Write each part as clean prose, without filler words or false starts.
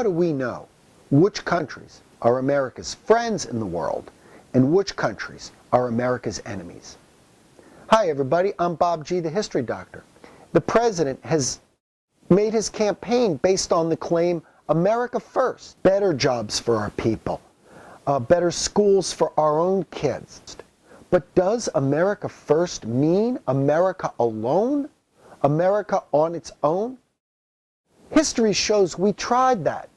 How do we know which countries are America's friends in the world and which countries are America's enemies? Hi everybody, I'm Bob G., the History Doctor. The President has made his campaign based on the claim, America first, better jobs for our people, better schools for our own kids. But does America first mean America alone? America on its own? History shows we tried that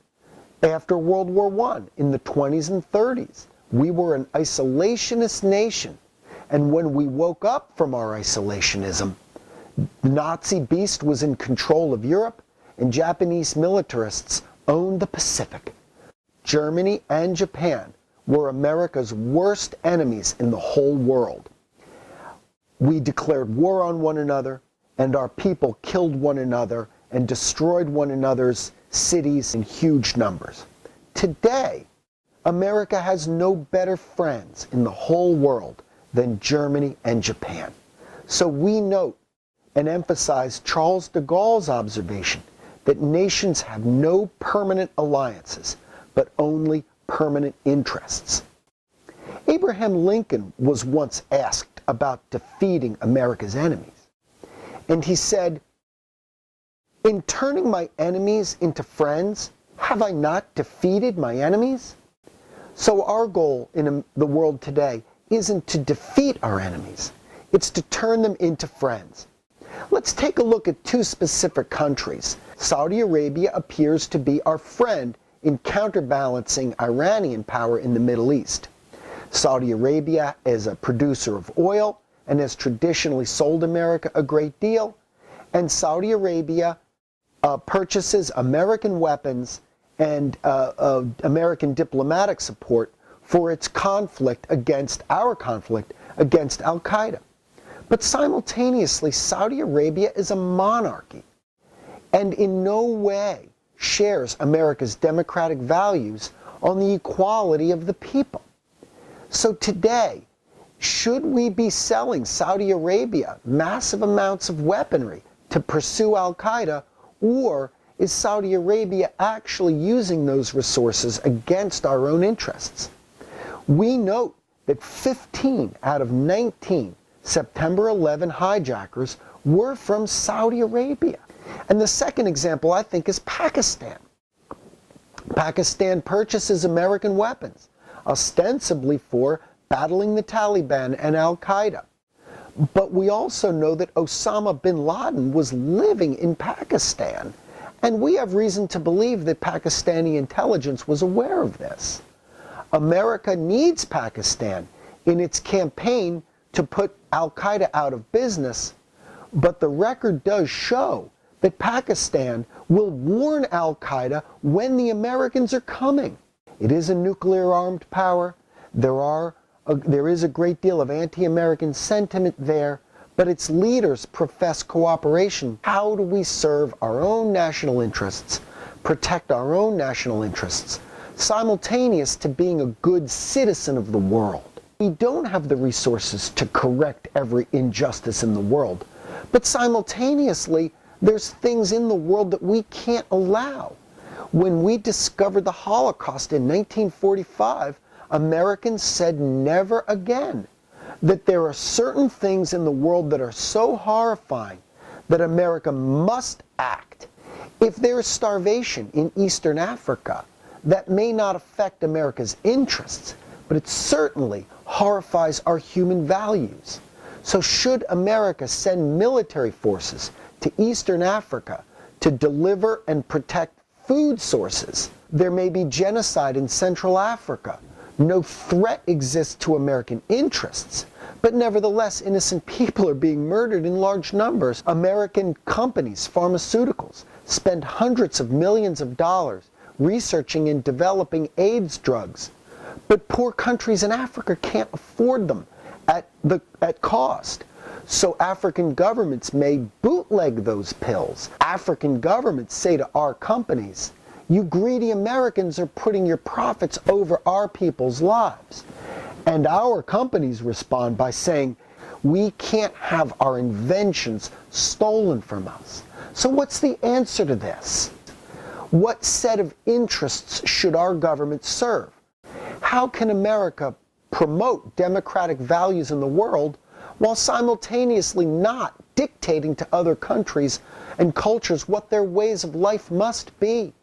after World War I in the 20s and 30s. We were an isolationist nation, and when we woke up from our isolationism, the Nazi beast was in control of Europe, and Japanese militarists owned the Pacific. Germany and Japan were America's worst enemies in the whole world. We declared war on one another, and our people killed one another and destroyed one another's cities in huge numbers. Today, America has no better friends in the whole world than Germany and Japan. So we note and emphasize Charles de Gaulle's observation that nations have no permanent alliances, but only permanent interests. Abraham Lincoln was once asked about defeating America's enemies, and he said, "In turning my enemies into friends, have I not defeated my enemies?" So our goal in the world today isn't to defeat our enemies, it's to turn them into friends. Let's take a look at two specific countries. Saudi Arabia appears to be our friend in counterbalancing Iranian power in the Middle East. Saudi Arabia is a producer of oil and has traditionally sold America a great deal, and Saudi Arabia purchases American weapons and American diplomatic support for its conflict against Al-Qaeda. But simultaneously, Saudi Arabia is a monarchy and in no way shares America's democratic values on the equality of the people. So today, should we be selling Saudi Arabia massive amounts of weaponry to pursue Al-Qaeda, or is Saudi Arabia actually using those resources against our own interests? We note that 15 out of 19 September 11 hijackers were from Saudi Arabia. And the second example, I think, is Pakistan. Pakistan purchases American weapons, ostensibly for battling the Taliban and Al-Qaeda. But we also know that Osama bin Laden was living in Pakistan, and we have reason to believe that Pakistani intelligence was aware of this. America needs Pakistan in its campaign to put Al-Qaeda out of business, but the record does show that Pakistan will warn Al-Qaeda when the Americans are coming. It is a nuclear-armed power. There is a great deal of anti-American sentiment there, but its leaders profess cooperation. How do we serve our own national interests, protect our own national interests, simultaneous to being a good citizen of the world? We don't have the resources to correct every injustice in the world, but simultaneously, there's things in the world that we can't allow. When we discovered the Holocaust in 1945, Americans said never again. That there are certain things in the world that are so horrifying that America must act. If there is starvation in Eastern Africa, that may not affect America's interests, but it certainly horrifies our human values. So should America send military forces to Eastern Africa to deliver and protect food sources? There may be genocide in Central Africa. No threat exists to American interests, but nevertheless, innocent people are being murdered in large numbers. American companies, pharmaceuticals, spend hundreds of millions of dollars researching and developing AIDS drugs, but poor countries in Africa can't afford them at cost. So African governments may bootleg those pills. African governments say to our companies, "You greedy Americans are putting your profits over our people's lives." And our companies respond by saying, "We can't have our inventions stolen from us." So what's the answer to this? What set of interests should our government serve? How can America promote democratic values in the world while simultaneously not dictating to other countries and cultures what their ways of life must be?